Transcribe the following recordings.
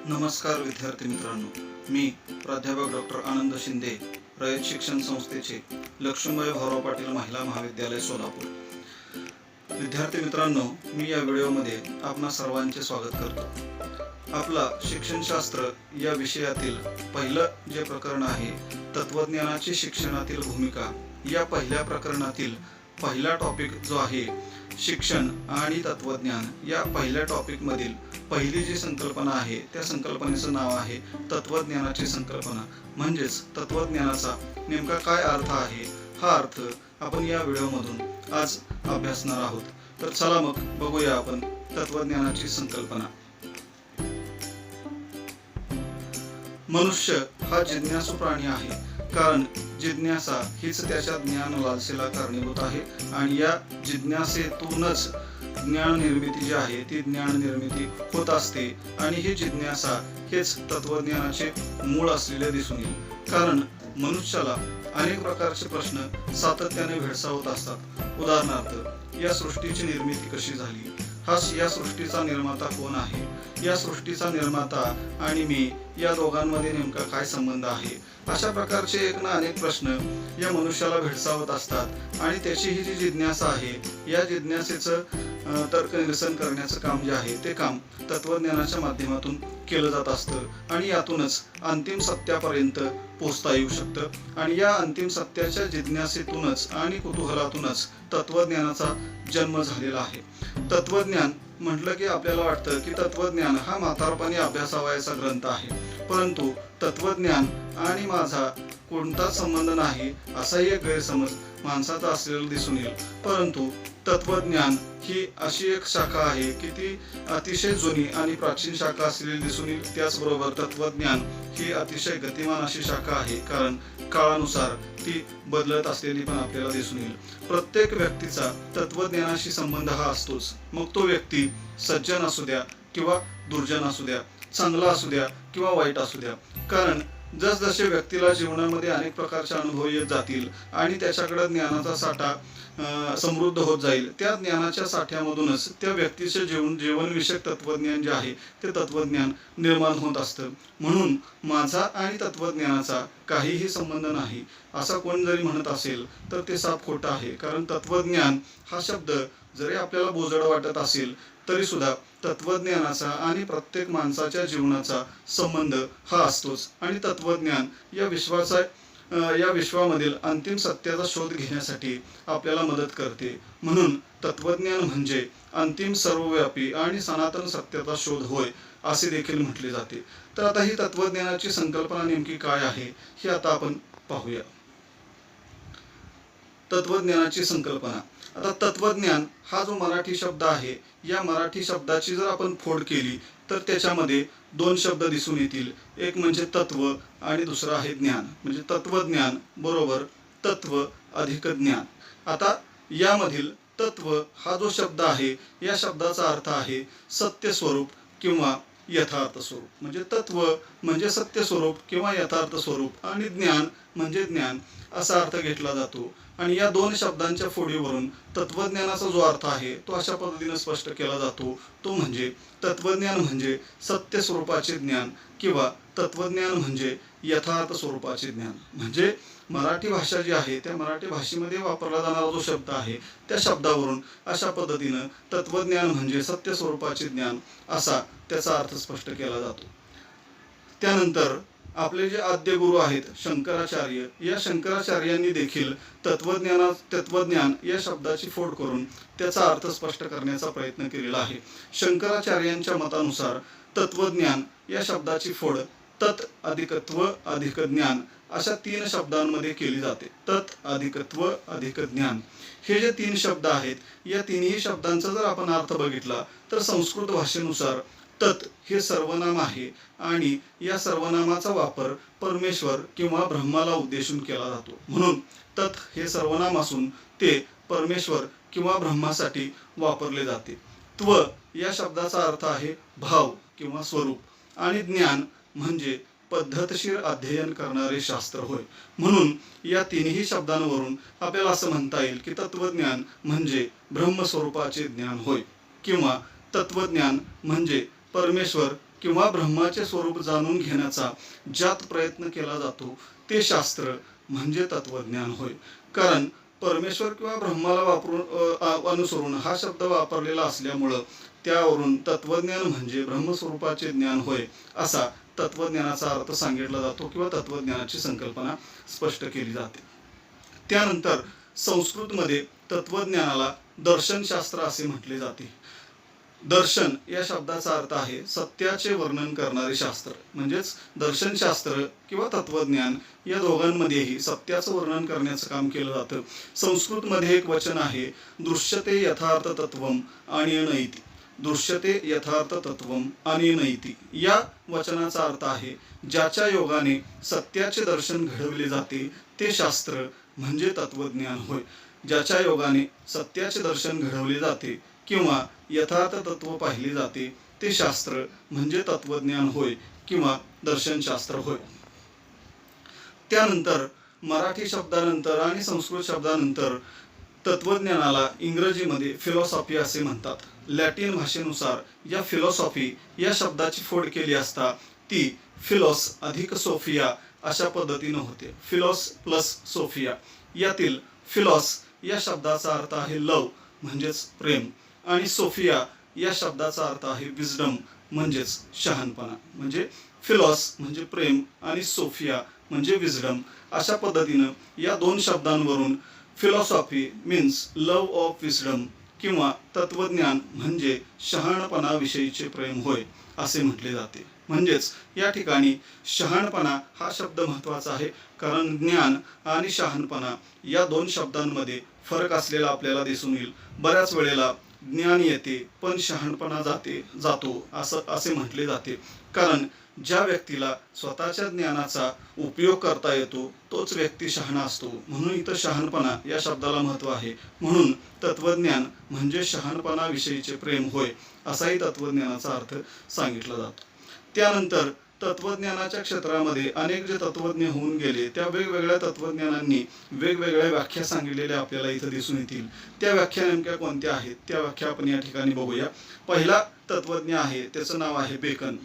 नमस्कार विद्यार्थी मित्रांनो, मी प्राध्यापक डॉक्टर आनंद शिंदे, रयत शिक्षण संस्थेचे लक्ष्मीबाई भाऊराव पाटील महिला महाविद्यालय सोलापूर। विद्यार्थी मित्रांनो, मी या व्हिडिओमध्ये आपणा सर्वांचे स्वागत करतो। आपला शिक्षणशास्त्र या विषयातील पहिलं जे प्रकरण आहे, तत्वज्ञानाची शिक्षणातील भूमिका, या पहिल्या प्रकरणातील पहिला टॉपिक जो आहे शिक्षण आणि तत्वज्ञान, या पहिल्या टॉपिक मधील पहिली जी संकल्पना आहे त्या संकल्पनेचं नाव आहे तत्वज्ञानाची संकल्पना। म्हणजेच तत्वज्ञानाचा नेमका काय अर्थ आहे, हा अर्थ आपण या व्हिडिओमधून आज अभ्यासणार आहोत। तर चला मग बघूया आपण तत्वज्ञानाची संकल्पना। मनुष्य हा जिज्ञासू प्राणी आहे, कारण जिज्ञासा हीच त्याच्या ज्ञान लालसेला कारणीभूत आहे आणि या जिज्ञासेतूनच ज्ञान निर्मिती जी आहे ती ज्ञान निर्मिती होत असते आणि ही जिज्ञासा हेच तत्वज्ञानाचे मूळ असलेले दिसून येईल। कारण मनुष्याला अनेक प्रकारचे प्रश्न सातत्याने भेडसावत असतात। उदाहरणार्थ, या सृष्टीची निर्मिती कशी झाली, या सृष्टीचा निर्माता कोण आहे, या सृष्टीचा निर्माता आणि मी या दोघांमध्ये नेमका काय संबंध आहे, अशा प्रकारचे एक ना अनेक प्रश्न या मनुष्याला भेडसावत असतात आणि त्याची ही जी जिज्ञासा आहे, या जिज्ञासेचं तर्क निरसन करण्याचं काम जे आहे ते काम तत्वज्ञानाच्या माध्यमातून केलं जात असतं आणि यातूनच अंतिम सत्यापर्यंत पोहोचता येऊ शकतं। आणि या अंतिम सत्याच्या जिज्ञासेतूनच आणि कुतूहलातूनच तत्वज्ञानाचा जन्म झालेला आहे। तत्वज्ञान म्हटलं की आपल्याला वाटतं की तत्वज्ञान हा म्हातारपणी अभ्यासावयाचा ग्रंथ आहे, परंतु तत्वज्ञान आणि माझा कोणताच संबंध नाही असाही एक गैरसमज माणसाचा असलेला दिसून येईल। परंतु तत्वज्ञान ही अशी एक शाखा आहे की ती अतिशय जुनी आणि प्राचीन शाखा असलेली दिसून येईल। त्याचबरोबर तत्वज्ञान ही अतिशय गतिमान अशी शाखा आहे, कारण काळानुसार ती बदलत असलेली पण आपल्याला दिसून येईल। प्रत्येक व्यक्तीचा तत्वज्ञानाशी संबंध हा असतोच, मग तो व्यक्ती सज्जन असू द्या किंवा दुर्जन असू द्या, चांगला असू द्या किंवा वाईट असू द्या। कारण जसजसे व्यक्तीला जीवनामध्ये अनेक प्रकारचे अनुभव येत जातील आणि त्याच्याकडे ज्ञानाचा साठा समृद्ध होत जाईल, त्या ज्ञानाच्या साठ्यामधूनच त्या व्यक्तीचे जीवनविषयक तत्वज्ञान जे आहे ते तत्वज्ञान निर्माण होत असतं। म्हणून माझा आणि तत्वज्ञानाचा काहीही संबंध नाही असा कोण जरी म्हणत असेल तर ते साफ खोटं आहे। कारण तत्वज्ञान हा शब्द जरी आपल्याला बोजड वाटत असेल तरी सुद्धा तत्वज्ञानाचा आणि प्रत्येक माणसाच्या जीवनाचा संबंध हा असतोच आणि तत्वज्ञान या विश्वामधील अंतिम सत्याचा शोध घेण्यासाठी आपल्याला मदत करते। म्हणून तत्वज्ञान म्हणजे अंतिम सर्वव्यापी आणि सनातन सत्याचा शोध होय असे देखील म्हटले जाते। तर आता ही तत्वज्ञानाची संकल्पना नेमकी काय आहे हे आता आपण पाहूया। तत्वज्ञानाची संकल्पना। आता तत्वज्ञान हा जो मराठी शब्द आहे, या मराठी शब्दाची जर आपण फोड केली तर त्याच्यामध्ये दोन शब्द दिसून येतील, एक म्हणजे तत्व आणि दुसरा आहे ज्ञान। म्हणजे तत्वज्ञान बरोबर तत्व अधिक ज्ञान। आता यामधील तत्व हा जो शब्द आहे, या शब्दाचा अर्थ आहे सत्य स्वरूप किंवा यथार्थ स्वरूप। म्हणजे तत्व म्हणजे सत्य स्वरूप किंवा यथार्थ स्वरूप आणि ज्ञान म्हणजे ज्ञान असा अर्थ घेतला जातो। आणि या दोन शब्दांच्या फोडीवरून तत्वज्ञानाचा जो अर्थ आहे तो अशा पद्धतीने स्पष्ट केला जातो, तो म्हणजे तत्वज्ञान म्हणजे सत्य स्वरूपाचे ज्ञान किंवा तत्वज्ञान म्हणजे यथार्थ स्वरूपाचे ज्ञान। म्हणजे मराठी भाषा जी आहे त्या मराठी भाषेमध्ये वापरला जाणारा जो शब्द आहे त्या शब्दावरून अशा पद्धतीनं तत्वज्ञान म्हणजे सत्य स्वरूपाचे ज्ञान असा त्याचा अर्थ स्पष्ट केला जातो। त्यानंतर आपले जे आद्य गुरु आहेत शंकराचार्य, या शंकराचार्यांनी देखील तत्वज्ञान या शब्दाची फोड करून त्याचा अर्थ स्पष्ट करण्याचा प्रयत्न केलेला आहे। शंकराचार्यांच्या मतानुसार तत्वज्ञान या शब्दाची फोड तत् अधिकत्व अधिक ज्ञान अशा तीन शब्दांमध्ये केली जाते। तत् अधिकत्व अधिक ज्ञान हे जे तीन शब्द आहेत, या तिन्ही शब्दांचा जर आपण अर्थ बघितला तर संस्कृत भाषेनुसार तत् हे सर्वनाम आहे आणि या सर्वनामाचा वापर परमेश्वर किंवा ब्रह्माला उद्देशून केला जातो। म्हणून तत् हे सर्वनाम असून ते परमेश्वर किंवा ब्रह्मासाठी वापरले जाते। त्व या शब्दाचा अर्थ आहे भाव किंवा स्वरूप आणि ज्ञान म्हणजे पद्धतशीर अध्ययन करणारे शास्त्र होय। म्हणून या तिन्ही शब्दांवरून आपल्याला असं म्हणता येईल की तत्वज्ञान म्हणजे ब्रह्मस्वरूपाचे ज्ञान होय किंवा तत्वज्ञान म्हणजे परमेश्वर किंवा ब्रह्माचे स्वरूप जाणून घेण्याचा ज्यात प्रयत्न केला जातो ते शास्त्र म्हणजे तत्वज्ञान होय. कारण परमेश्वर किंवा ब्रह्माला अनुसरून हा शब्द वापरलेला असल्यामुळं त्यावरून तत्वज्ञान म्हणजे ब्रह्मस्वरूपाचे ज्ञान होय असा तत्वज्ञानाचा अर्थ सांगितला जातो किंवा तत्वज्ञानाची संकल्पना स्पष्ट केली जाते. त्यानंतर संस्कृतमध्ये तत्वज्ञानाला दर्शनशास्त्र असे म्हटले जाते. दर्शन या शब्दाचा अर्थ आहे सत्याचे वर्णन करणारे शास्त्र. म्हणजेच दर्शनशास्त्र किंवा तत्वज्ञान या दोघांमध्येही सत्याचं वर्णन करण्याचं काम केलं जातं. संस्कृतमध्ये एक वचन आहे दृश्यते यथार्थ तत्वम आणि नैति. दृश्यते यथार्थ तत्वम आणि नैति या वचनाचा अर्थ आहे ज्याच्या योगाने सत्याचे दर्शन घडवले जाते ते शास्त्र म्हणजे तत्वज्ञान होय. ज्याच्या योगाने सत्याचे दर्शन घडवले जाते किंवा यथार्थ तत्व पाहिले जाते ते शास्त्र म्हणजे तत्वज्ञान होय किंवा दर्शनशास्त्र होय. त्यानंतर मराठी शब्दानंतर आणि संस्कृत शब्दानंतर तत्वज्ञानाला इंग्रजीमध्ये फिलॉसॉफी असे म्हणतात. लॅटिन भाषेनुसार या फिलॉसॉफी या शब्दाची फोड केली असता ती फिलॉस अधिक सोफिया अशा पद्धतीनं होते. फिलॉस प्लस सोफिया. यातील फिलॉस या शब्दाचा अर्थ आहे लव म्हणजेच प्रेम आणि सोफिया या शब्दाचा अर्थ आहे विजडम म्हणजेच शहाणपणा. म्हणजे फिलॉस म्हणजे प्रेम आणि सोफिया म्हणजे विजडम अशा पद्धतीनं या दोन शब्दांवरून philosophy means love of wisdom किंवा तत्वज्ञान म्हणजे शहाणपणाविषयीचे प्रेम होय असे म्हटले जाते. म्हणजेच या ठिकाणी शहाणपणा हा शब्द महत्त्वाचा आहे कारण ज्ञान आणि शहाणपणा या दोन शब्दांमध्ये फरक असलेला आपल्याला दिसून येईल. बऱ्याच वेळेला ज्ञान येते पण शहाणपणा जातो असे म्हटले जाते. कारण ज्या व्यक्तीला स्वतःच्या ज्ञानाचा उपयोग करता येतो तोच व्यक्ती शहाणा असतो. म्हणून इथं शहाणपणा या शब्दाला महत्त्व आहे. म्हणून तत्वज्ञान म्हणजे शहाणपणाविषयीचे प्रेम होय असाही तत्वज्ञानाचा अर्थ सांगितला जातो. त्यानंतर तत्वज्ञानाच्या क्षेत्रामध्ये अनेक जे तत्वज्ञ होऊन गेले त्या वेगवेगळ्या तत्वज्ञानांनी वेगवेगळ्या व्याख्या सांगितलेल्या आपल्याला इथं दिसून येतील. त्या व्याख्या नेमक्या कोणत्या आहेत त्या व्याख्या आपण या ठिकाणी बघूया. पहिला तत्वज्ञ आहे त्याचं नाव आहे बेकन.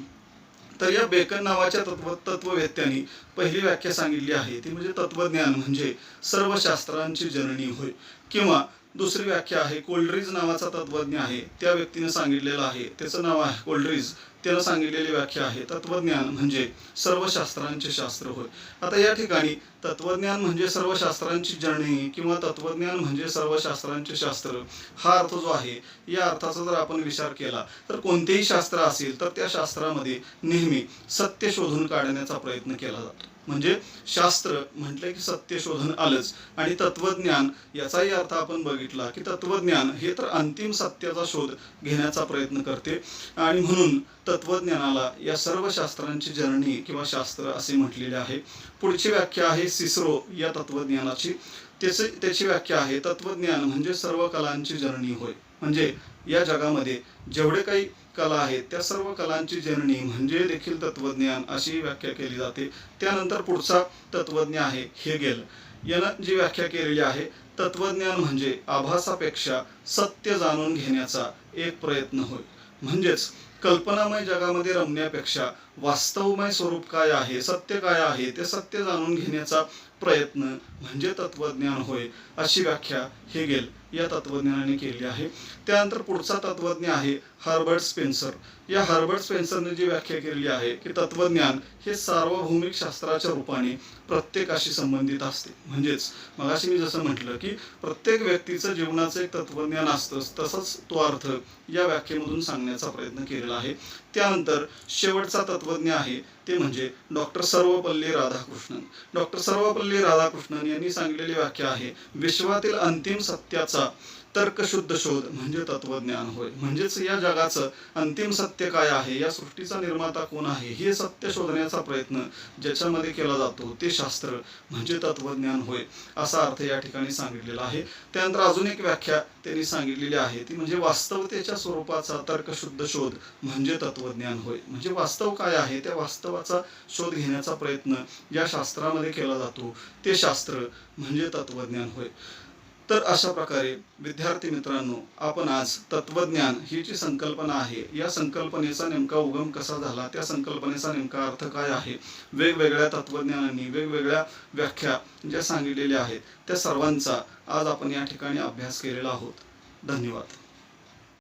तर या बेकन नावाच्या तत्ववेत्त्यांनी पहिली व्याख्या सांगितली आहे ती म्हणजे तत्वज्ञान म्हणजे सर्व शास्त्रांची जननी होय. किंवा दुसरी व्याख्या आहे कोल्ड्रीज नावाचा तत्वज्ञ आहे त्या व्यक्तीने सांगितलेलं आहे त्याचं नाव आहे कोल्ड्रीज. त्यानं सांगितलेली व्याख्या आहे तत्वज्ञान म्हणजे सर्व शास्त्रांचे शास्त्र होय. आता या ठिकाणी तत्वज्ञान म्हणजे सर्व शास्त्रांची जननी किंवा तत्वज्ञान म्हणजे सर्व शास्त्रांचे शास्त्र हा अर्थ जो आहे या अर्थाचा जर आपण विचार केला तर कोणतेही शास्त्र असेल तर त्या शास्त्रामध्ये नेहमी सत्य शोधून काढण्याचा प्रयत्न केला जातो. म्हणजे शास्त्र म्हटलं की सत्य शोधून आलंच. आणि तत्वज्ञान याचाही अर्थ आपण बघितला की तत्वज्ञान हे तर अंतिम सत्याचा शोध घेण्याचा प्रयत्न करते आणि म्हणून तत्वज्ञानाला या सर्व शास्त्रांची जननी किंवा शास्त्र असे म्हटलेले आहे. पुढची व्याख्या आहे सिसरो या तत्वज्ञानाची. त्याची व्याख्या आहे तत्वज्ञान म्हणजे सर्व कलांची जननी होय. म्हणजे या जगामध्ये जेवढे काही कला आहेत त्या सर्व कलांची जननी म्हणजे देखील तत्वज्ञान अशी व्याख्या केली जाते. त्यानंतर पुढचा तत्वज्ञ आहे हेगेल. यानं जी व्याख्या केलेली आहे तत्वज्ञान म्हणजे आभासापेक्षा सत्य जाणून घेण्याचा एक प्रयत्न होय. म्हणजेच कल्पनामय जगामध्ये रमण्यापेक्षा वास्तवमय स्वरूप काय आहे सत्य काय आहे ते सत्य जाणून घेण्याचा प्रयत्न म्हणजे तत्वज्ञान होय अशी व्याख्या हेगेल या तत्वज्ञानाने केली आहे. त्यानंतर पुढचा तत्वज्ञ आहे हर्बर्ट स्पेन्सर. या हर्बर्ट स्पेन्सरने जी व्याख्या केलेली आहे की तत्वज्ञान हे सार्वभौमिक शास्त्राच्या रूपाने प्रत्येकाशी संबंधित असते. म्हणजेच मगाशी मी जसं म्हटलं की प्रत्येक व्यक्तीचं जीवनाचं एक तत्वज्ञान असतंच तसंच तो अर्थ या व्याख्येमधून सांगण्याचा प्रयत्न केलेला आहे. त्यानंतर शेवटचा तत्वज्ञ आहे ते म्हणजे डॉक्टर सर्वपल्ली राधाकृष्णन. डॉक्टर सर्वपल्ली राधाकृष्णन यांनी सांगितलेली व्याख्या आहे विश्वातील अंतिम सत्याचा तर्कशुद्ध शोध म्हणजे तत्वज्ञान होय. म्हणजेच या जगाचं अंतिम सत्य काय आहे या सृष्टीचा निर्माता कोण आहे हे सत्य शोधण्याचा प्रयत्न ज्याच्यामध्ये केला जातो ते शास्त्र म्हणजे तत्वज्ञान होय असा अर्थ या ठिकाणी सांगितलेला आहे. त्यानंतर अजून एक व्याख्या त्यांनी सांगितलेली आहे ती म्हणजे वास्तवतेच्या स्वरूपाचा तर्कशुद्ध शोध म्हणजे तत्वज्ञान होय. म्हणजे वास्तव काय आहे त्या वास्तवाचा शोध घेण्याचा प्रयत्न ज्या शास्त्रामध्ये केला जातो ते शास्त्र म्हणजे तत्वज्ञान होय. तर अशा प्रकारे विद्यार्थी मित्रांनो, आपण आज तत्वज्ञान ही जी संकल्पना आहे, या संकल्पनेचा नेमका उगम कसा झाला, त्या संकल्पनेचा नेमका अर्थ काय आहे, वेगवेगळ्या तत्वज्ञानांनी वेगवेगळ्या व्याख्या ज्या सांगितलेल्या आहेत त्या सर्वांचा आज आपण या ठिकाणी अभ्यास केलेला आहोत. धन्यवाद.